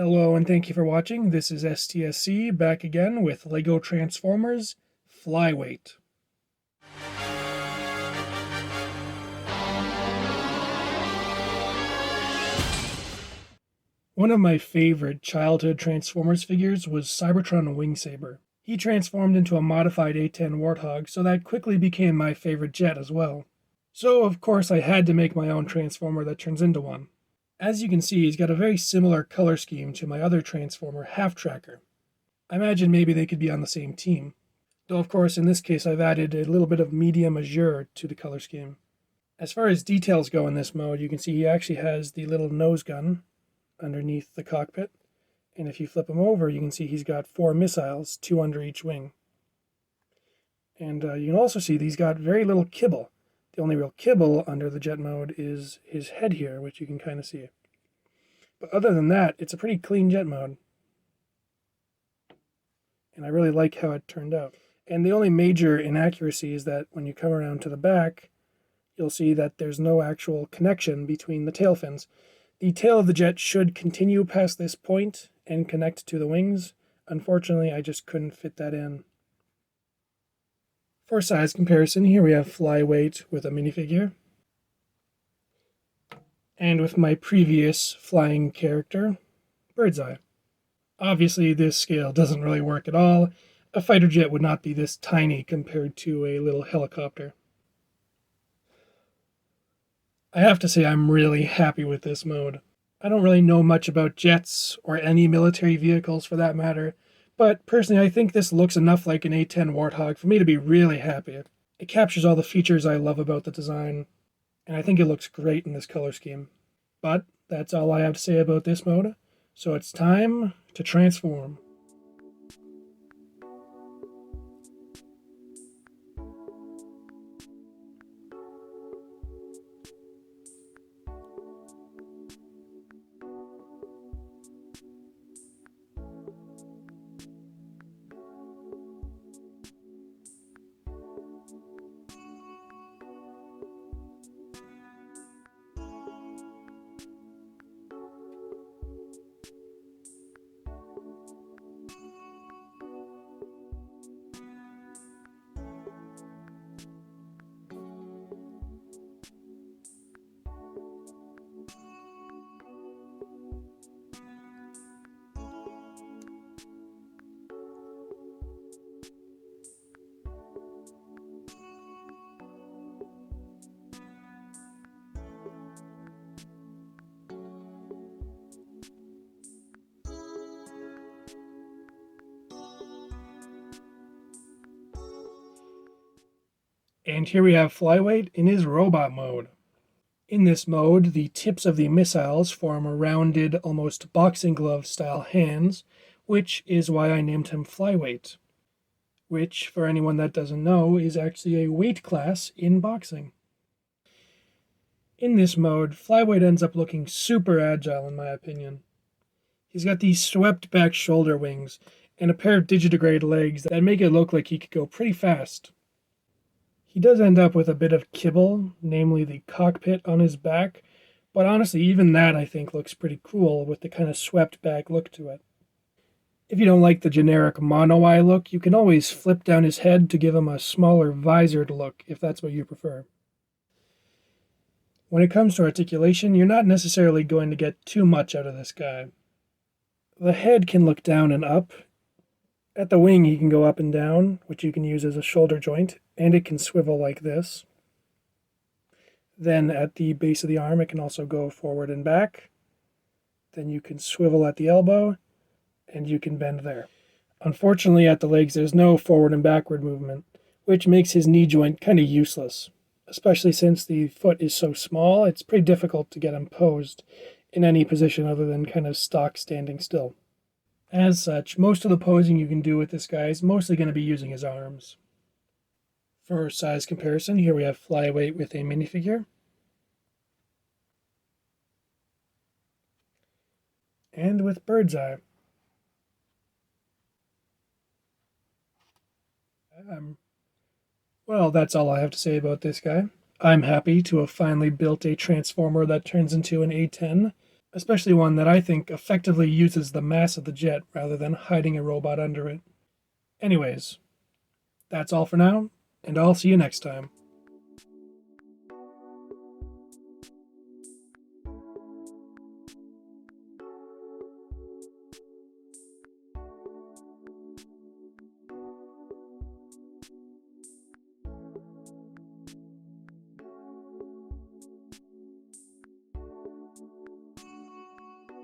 Hello and thank you for watching. This is STSC back again with LEGO Transformers Flyweight. One of my favorite childhood Transformers figures was Cybertron Wingsaber. He transformed into a modified A-10 Warthog, so that quickly became my favorite jet as well. So of course I had to make my own Transformer that turns into one. As you can see, he's got a very similar color scheme to my other Transformer, Half Tracker. I imagine maybe they could be on the same team. Though of course in this case I've added a little bit of medium azure to the color scheme. As far as details go in this mode, you can see he actually has the little nose gun underneath the cockpit. And if you flip him over, you can see he's got 4 missiles, 2 under each wing. And you can also see that he's got very little kibble. The only real kibble under the jet mode is his head here, which you can kind of see. But other than that, it's a pretty clean jet mode. And I really like how it turned out. And the only major inaccuracy is that when you come around to the back, you'll see that there's no actual connection between the tail fins. The tail of the jet should continue past this point and connect to the wings. Unfortunately, I just couldn't fit that in. For size comparison, here we have Flyweight with a minifigure. And with my previous flying character, Birdseye. Obviously, this scale doesn't really work at all. A fighter jet would not be this tiny compared to a little helicopter. I have to say I'm really happy with this mode. I don't really know much about jets, or any military vehicles for that matter, but personally I think this looks enough like an A-10 Warthog for me to be really happy. It captures all the features I love about the design, and I think it looks great in this color scheme. But that's all I have to say about this mode, so it's time to transform. And here we have Flyweight in his robot mode. In this mode, the tips of the missiles form a rounded, almost boxing glove style hands, which is why I named him Flyweight. Which, for anyone that doesn't know, is actually a weight class in boxing. In this mode, Flyweight ends up looking super agile in my opinion. He's got these swept back shoulder wings and a pair of digitigrade legs that make it look like he could go pretty fast. He does end up with a bit of kibble, namely the cockpit on his back, but honestly even that I think looks pretty cool with the kind of swept back look to it. If you don't like the generic mono eye look, you can always flip down his head to give him a smaller visored look if that's what you prefer. When it comes to articulation, you're not necessarily going to get too much out of this guy. The head can look down and up. At the wing he can go up and down, which you can use as a shoulder joint, and it can swivel like this. Then at the base of the arm it can also go forward and back. Then you can swivel at the elbow, and you can bend there. Unfortunately at the legs there's no forward and backward movement, which makes his knee joint kind of useless. Especially since the foot is so small, it's pretty difficult to get him posed in any position other than kind of stock standing still. As such, most of the posing you can do with this guy is mostly going to be using his arms. For size comparison, here we have Flyweight with a minifigure. And with Birdseye. Well, that's all I have to say about this guy. I'm happy to have finally built a Transformer that turns into an A-10. especially one that I think effectively uses the mass of the jet rather than hiding a robot under it. Anyways, that's all for now, and I'll see you next time.